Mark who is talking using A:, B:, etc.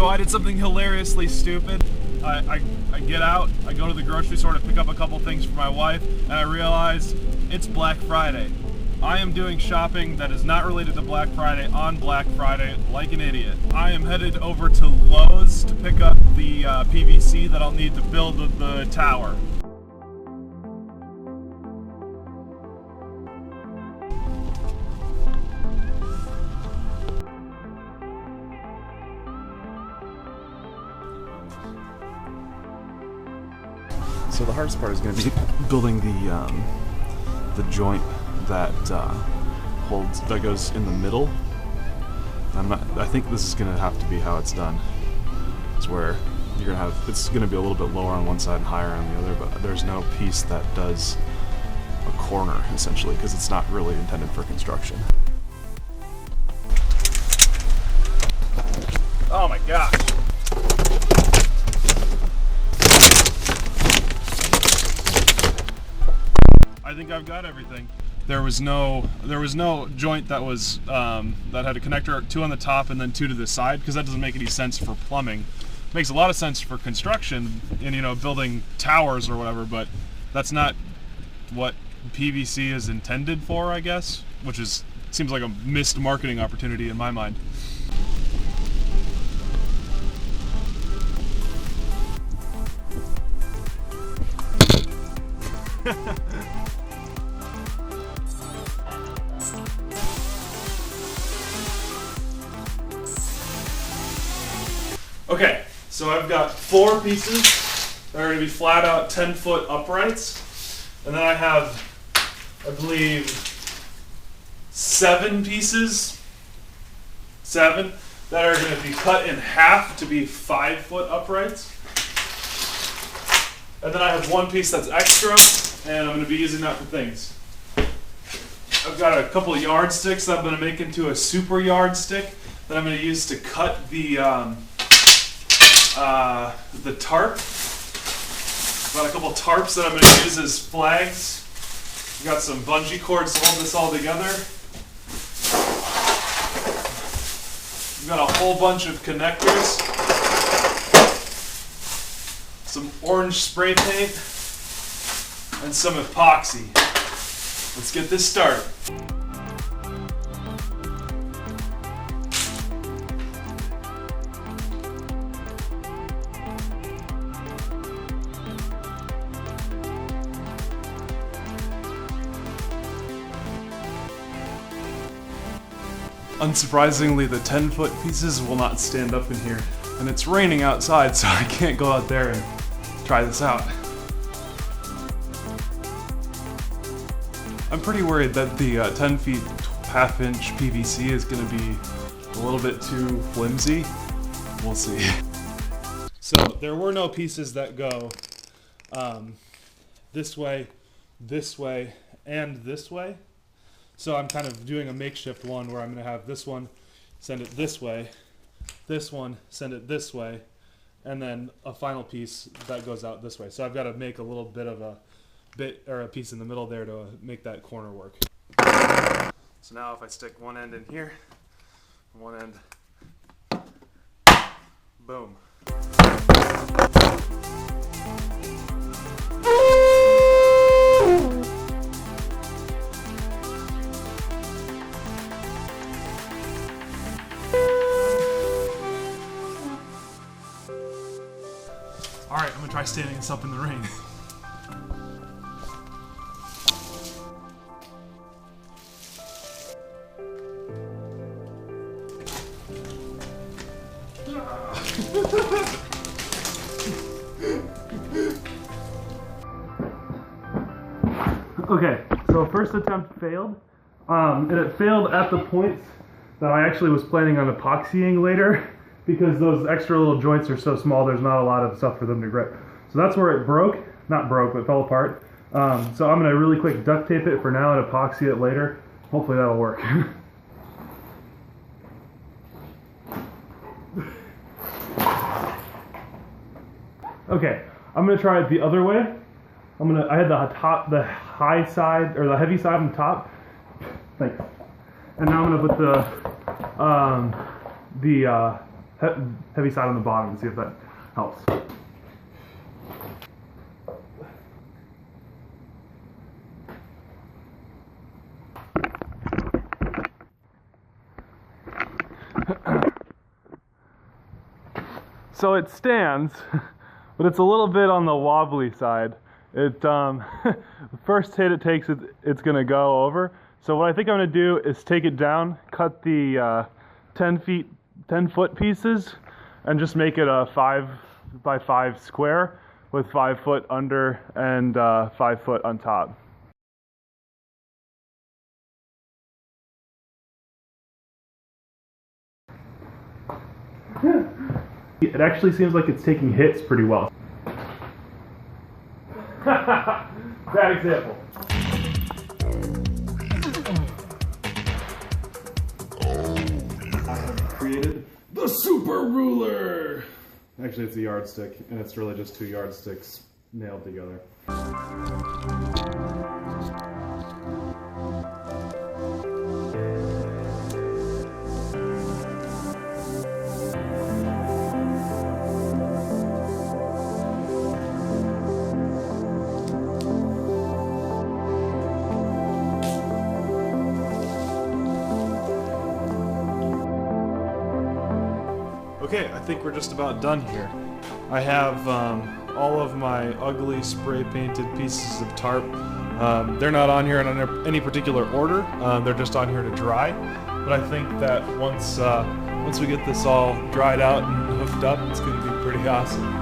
A: So I did something hilariously stupid. I get out, I go to the grocery store to pick up a couple things for my wife, and I realized it's Black Friday. I am doing shopping that is not related to Black Friday on Black Friday like an idiot. I am headed over to Lowe's to pick up the PVC that I'll need to build the tower.
B: So the hardest part is going to be building the joint that goes in the middle. I think this is going to have to be how it's done. It's where you're going to have, it's going to be a little bit lower on one side and higher on the other, but there's no piece that does a corner essentially because it's not really intended for construction.
A: Oh my gosh. I think I've got everything. There was no joint that was that had a connector, 2 on the top and then 2 to the side, because that doesn't make any sense for plumbing. It makes a lot of sense for construction and building towers or whatever, but that's not what PVC is intended for, I guess, which seems like a missed marketing opportunity in my mind. Okay, so I've got 4 pieces that are going to be flat out 10-foot uprights, and then I have, I believe, 7 pieces, 7, that are going to be cut in half to be 5-foot uprights. And then I have 1 piece that's extra, and I'm going to be using that for things. I've got a couple of yardsticks that I'm going to make into a super yardstick that I'm going to use to cut the tarp. Got a couple tarps that I'm going to use as flags. I've got some bungee cords to hold this all together. I've got a whole bunch of connectors. Some orange spray paint. And some epoxy. Let's get this started. Unsurprisingly, the 10-foot pieces will not stand up in here. And it's raining outside, so I can't go out there and try this out. I'm pretty worried that the 10 feet, half-inch PVC is going to be a little bit too flimsy. We'll see. So there were no pieces that go this way, and this way. So I'm kind of doing a makeshift one where I'm going to have this one send it this way, this one send it this way, and then a final piece that goes out this way. So I've got to make a little bit of a piece in the middle there to make that corner work. So now if I stick one end in here, one end, boom. Alright, I'm gonna try standing this up in the rain. Okay, so first attempt failed, and it failed at the points that I actually was planning on epoxying later, because those extra little joints are so small there's not a lot of stuff for them to grip. So that's where it broke, not broke, but fell apart. So I'm going to really quick duct tape it for now and epoxy it later. Hopefully that'll work. Okay, I'm going to try it the other way. I had the high side, or the heavy side on top. Thanks. And now I'm going to put the heavy side on the bottom and see if that helps. So it stands, but it's a little bit on the wobbly side. It the first hit it takes, it's gonna go over. So what I think I'm gonna do is take it down, cut the 10 foot pieces, and just make it a 5 by 5 square with 5 foot under and 5 foot on top. It actually seems like it's taking hits pretty well. Bad example. I have created the super ruler! Actually, it's a yardstick, and it's really just 2 yardsticks nailed together. Okay, I think we're just about done here. I have all of my ugly spray painted pieces of tarp. They're not on here in any particular order. They're just on here to dry. But I think that once we get this all dried out and hooked up, it's going to be pretty awesome.